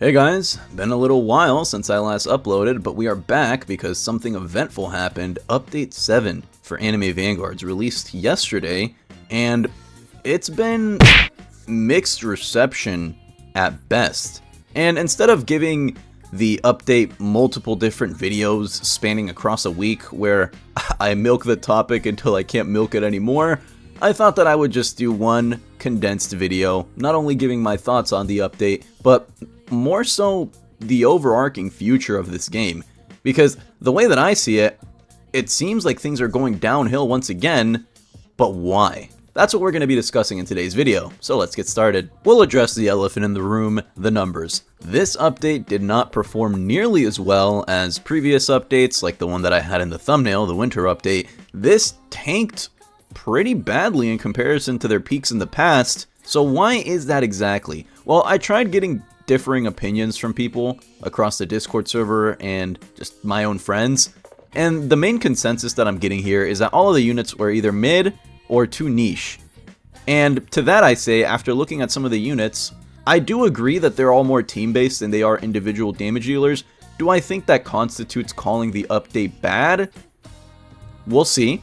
Hey guys, been a little while since I last uploaded, but we are back because something eventful happened. Update 7 for Anime Vanguards released yesterday, and it's been mixed reception at best. And instead of giving the update multiple different videos spanning across a week where I milk the topic until I can't milk it anymore, I thought that I would just do one condensed video, not only giving my thoughts on the update, but more so the overarching future of this game. Because the way that I see it, it seems like things are going downhill once again, but why? That's what we're going to be discussing in today's video, so let's get started. We'll address the elephant in the room, the numbers. This update did not perform nearly as well as previous updates, like the one that I had in the thumbnail, the winter update. This tanked pretty badly in comparison to their peaks in the past, so why is that exactly? Well, I tried getting differing opinions from people across the Discord server and just my own friends, and the main consensus that I'm getting here is that all of the units were either mid or too niche. And to that I say, after looking at some of the units, I do agree that they're all more team-based than they are individual damage dealers. Do I think that constitutes calling the update bad? We'll see.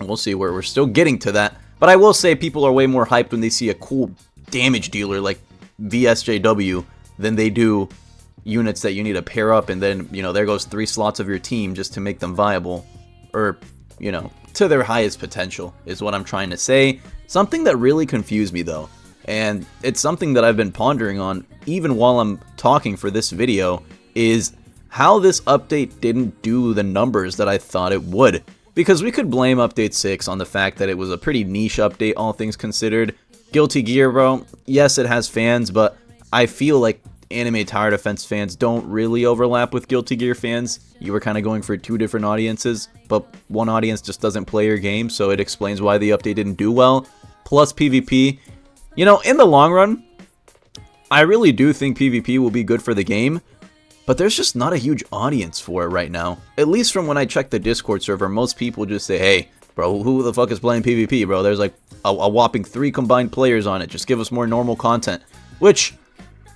We'll see, where we're still getting to that. But I will say people are way more hyped when they see a cool damage dealer like VSJW than they do units that you need to pair up, and then, you know, there goes 3 slots of your team just to make them viable, or, you know, to their highest potential is what I'm trying to say. Something that really confused me though, and it's something that I've been pondering on even while I'm talking for this video, is how this update didn't do the numbers that I thought it would. Because we could blame Update 6 on the fact that it was a pretty niche update, all things considered. Guilty Gear, bro, yes, it has fans, but I feel like anime tower defense fans don't really overlap with Guilty Gear fans. You were kind of going for 2 different audiences, but one audience just doesn't play your game, so it explains why the update didn't do well. Plus PvP. You know, in the long run, I really do think PvP will be good for the game, but there's just not a huge audience for it right now. At least from when I check the Discord server, most people just say, hey, bro, who the fuck is playing PvP, bro? There's like a whopping 3 combined players on it. Just give us more normal content. Which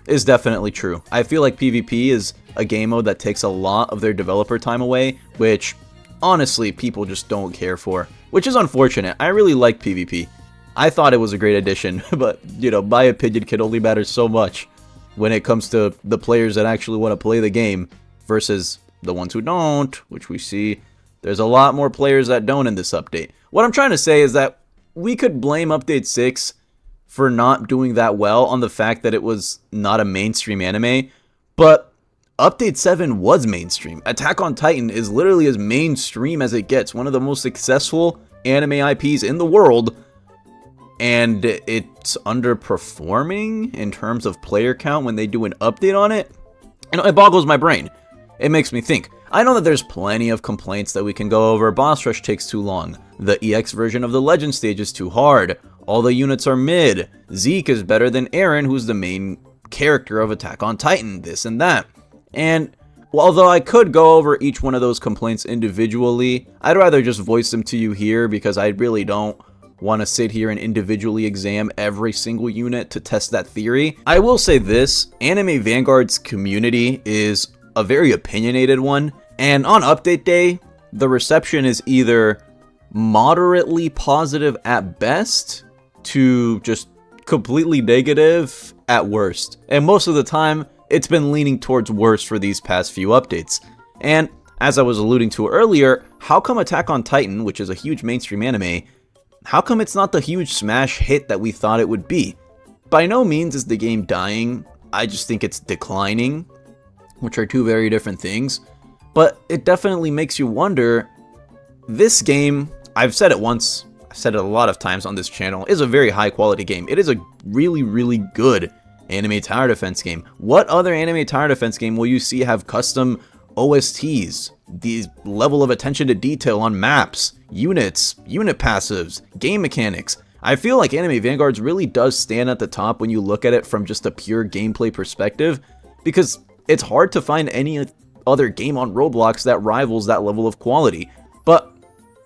is definitely true. I feel like PvP is a game mode that takes a lot of their developer time away, which honestly people just don't care for. Which is unfortunate. I really like PvP. I thought it was a great addition, but, you know, my opinion can only matter so much when it comes to the players that actually want to play the game versus the ones who don't, which we see there's a lot more players that don't in this update. What I'm trying to say is that we could blame Update 6 for not doing that well on the fact that it was not a mainstream anime, but Update 7 was mainstream. Attack on Titan is literally as mainstream as it gets, one of the most successful anime IPs in the world, and it's underperforming in terms of player count when they do an update on it. You know, it boggles my brain. It makes me think. I know that there's plenty of complaints that we can go over. Boss rush takes too long. The EX version of the Legend stage is too hard. All the units are mid. Zeke is better than Eren, who's the main character of Attack on Titan. This and that. And although I could go over each one of those complaints individually, I'd rather just voice them to you here because I really don't want to sit here and individually examine every single unit to test that theory. I will say this, Anime Vanguard's community is a very opinionated one, and on update day, the reception is either moderately positive at best to just completely negative at worst. And most of the time, it's been leaning towards worse for these past few updates. And as I was alluding to earlier, how come Attack on Titan, which is a huge mainstream anime, how come it's not the huge smash hit that we thought it would be? By no means is the game dying, I just think it's declining, which are 2 very different things. But it definitely makes you wonder, this game, I've said it once, I've said it a lot of times on this channel, is a very high quality game. It is a really, really good anime tower defense game. What other anime tower defense game will you see have custom OSTs, the level of attention to detail on maps, units, unit passives, game mechanics? I feel like Anime Vanguards really does stand at the top when you look at it from just a pure gameplay perspective, because it's hard to find any other game on Roblox that rivals that level of quality. But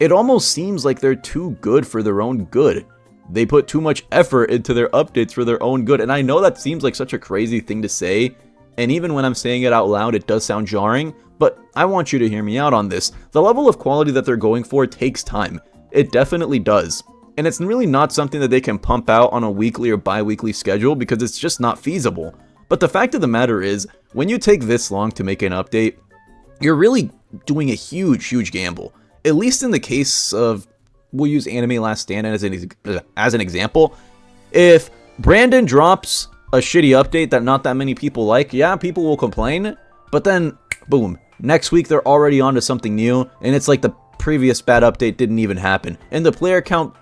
it almost seems like they're too good for their own good. They put too much effort into their updates for their own good. And I know that seems like such a crazy thing to say, And even when I'm saying it out loud, it does sound jarring, but I want you to hear me out on this. The level of quality that they're going for takes time. It definitely does. And it's really not something that they can pump out on a weekly or bi-weekly schedule because it's just not feasible. But the fact of the matter is, when you take this long to make an update, you're really doing a huge gamble. At least in the case of, we'll use Anime Last Stand as an example. If Brandon drops a shitty update that not that many people like, yeah, people will complain, but then, boom, next week they're already on to something new, and it's like the previous bad update didn't even happen, and the player count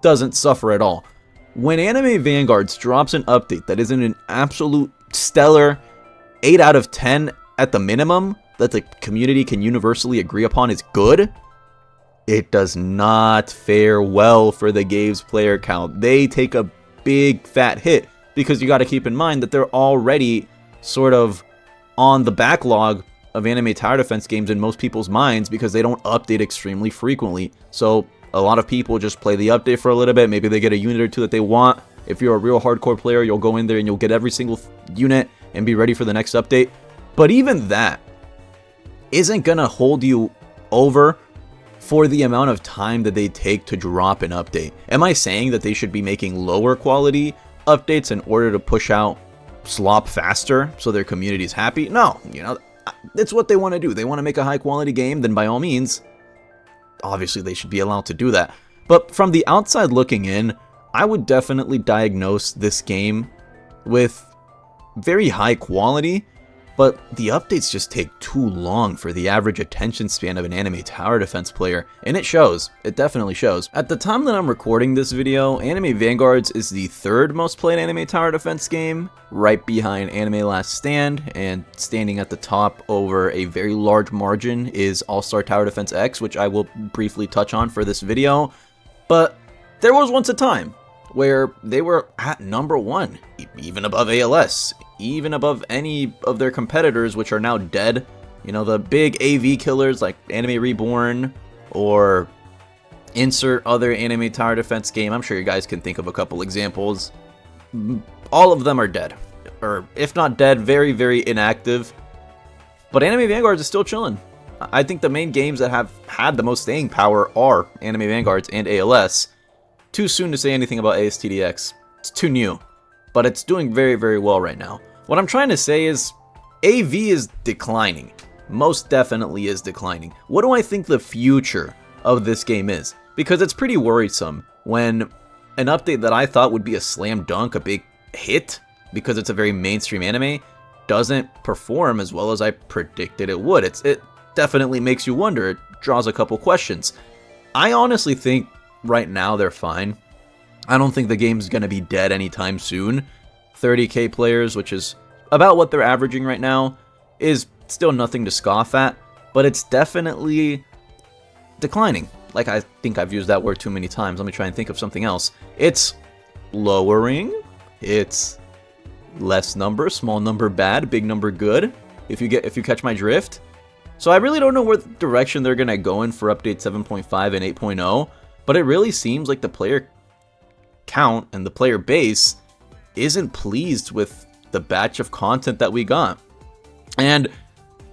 doesn't suffer at all. When Anime Vanguards drops an update that isn't an absolute stellar 8 out of 10 at the minimum, that the community can universally agree upon is good, it does not fare well for the game's player count. They take a big fat hit, because you got to keep in mind that they're already sort of on the backlog of anime tower defense games in most people's minds because they don't update extremely frequently. So a lot of people just play the update for a little bit. Maybe they get a unit or two that they want. If you're a real hardcore player, you'll go in there and you'll get every single unit and be ready for the next update. But even that isn't going to hold you over for the amount of time that they take to drop an update. Am I saying that they should be making lower quality updates in order to push out slop faster so their community's happy? No, you know, it's what they want to do. They want to make a high quality game, then by all means, obviously they should be allowed to do that. But from the outside looking in, I would definitely diagnose this game with very high quality, but the updates just take too long for the average attention span of an anime tower defense player, and it shows. It definitely shows. At the time that I'm recording this video, Anime Vanguards is the third most played anime tower defense game, right behind Anime Last Stand, and standing at the top over a very large margin is All-Star Tower Defense X, which I will briefly touch on for this video. But there was once a time where they were at number one, even above ALS, even above any of their competitors, which are now dead. You know, the big AV killers like Anime Reborn or insert other anime tower defense game. I'm sure you guys can think of a couple examples. All of them are dead, or if not dead, very inactive. But Anime Vanguards is still chilling. I think the main games that have had the most staying power are Anime Vanguards and ALS. Too soon to say anything about ASTDX. It's too new, but it's doing very well right now. What I'm trying to say is AV is declining. Most definitely is declining. What do I think the future of this game is? Because it's pretty worrisome when an update that I thought would be a slam dunk, a big hit, because it's a very mainstream anime, doesn't perform as well as I predicted it would. It definitely makes you wonder. It draws a couple questions. I honestly think right now they're fine. I don't think the game's going to be dead anytime soon. 30k players, which is about what they're averaging right now, is still nothing to scoff at, but it's definitely declining. Like, I think I've used that word too many times. Let me try and think of something else. It's lowering. It's less number, small number bad, big number good, if you catch my drift. So I really don't know what direction they're going to go in for update 7.5 and 8.0, but it really seems like the player count and the player base isn't pleased with the batch of content that we got. And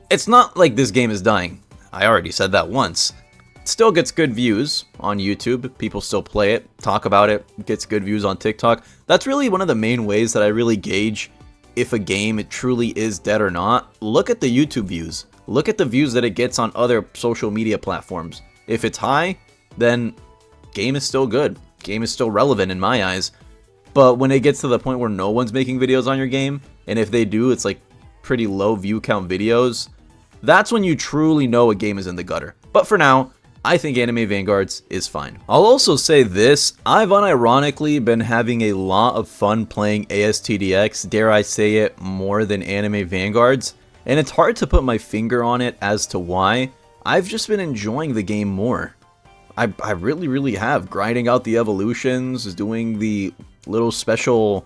it's not like this game is dying. I already said that once. It still gets good views on YouTube. People still play it, talk about it, gets good views on TikTok. That's really one of the main ways that I really gauge if a game it truly is dead or not. Look at the YouTube views. Look at the views that it gets on other social media platforms. If it's high, then game is still good. Game is still relevant in my eyes. But when it gets to the point where no one's making videos on your game, and if they do, it's like pretty low view count videos, that's when you truly know a game is in the gutter. But for now, I think Anime Vanguards is fine. I'll also say this, I've unironically been having a lot of fun playing ASTDX, dare I say it, more than Anime Vanguards, and it's hard to put my finger on it as to why. I've just been enjoying the game more. I really have. Grinding out the evolutions, doing the little special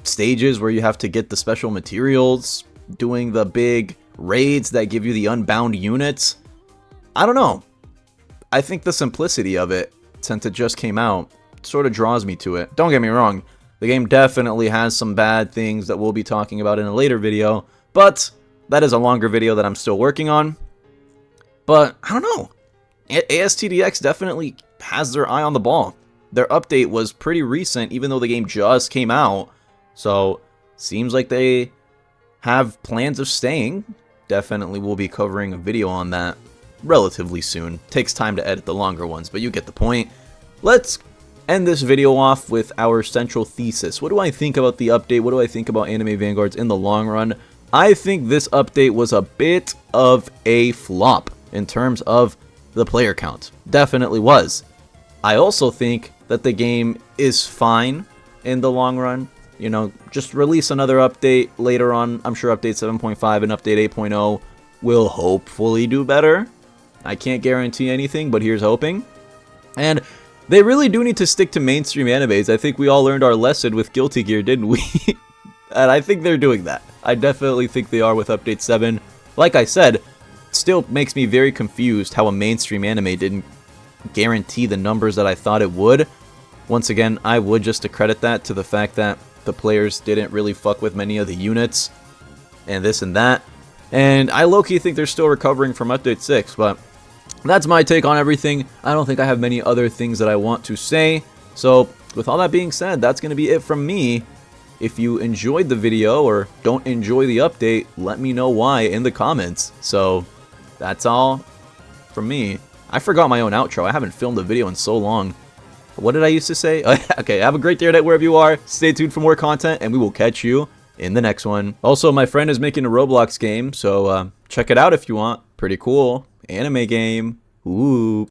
stages where you have to get the special materials, doing the big raids that give you the unbound units. I don't know. I think the simplicity of it, since it just came out, sort of draws me to it. Don't get me wrong, The game definitely has some bad things that we'll be talking about in a later video, but that is a longer video that I'm still working on. But I don't know. ASTDX definitely has their eye on the ball. Their update was pretty recent, even though the game just came out. So, seems like they have plans of staying. Definitely will be covering a video on that relatively soon. Takes time to edit the longer ones, but you get the point. Let's end this video off with our central thesis. What do I think about the update? What do I think about Anime Vanguards in the long run? I think this update was a bit of a flop in terms of the player count. Definitely was. I also think that the game is fine in the long run. You know, just release another update later on. I'm sure update 7.5 and update 8.0 will hopefully do better. I can't guarantee anything, but here's hoping. And they really do need to stick to mainstream animes. I think we all learned our lesson with Guilty Gear, didn't we? And I think they're doing that. I definitely think they are with update 7. Like I said, it still makes me very confused how a mainstream anime didn't guarantee the numbers that I thought it would. Once again, I would just accredit that to the fact that the players didn't really fuck with many of the units and this and that. And I low-key think they're still recovering from update 6, but that's my take on everything. I don't think I have many other things that I want to say. So, with all that being said, that's going to be it from me. If you enjoyed the video or don't enjoy the update, let me know why in the comments. So, that's all from me. I forgot my own outro. I haven't filmed a video in so long. What did I used to say? Okay, have a great day or night wherever you are. Stay tuned for more content, and we will catch you in the next one. Also, my friend is making a Roblox game, so check it out if you want. Pretty cool. Anime game. Ooh.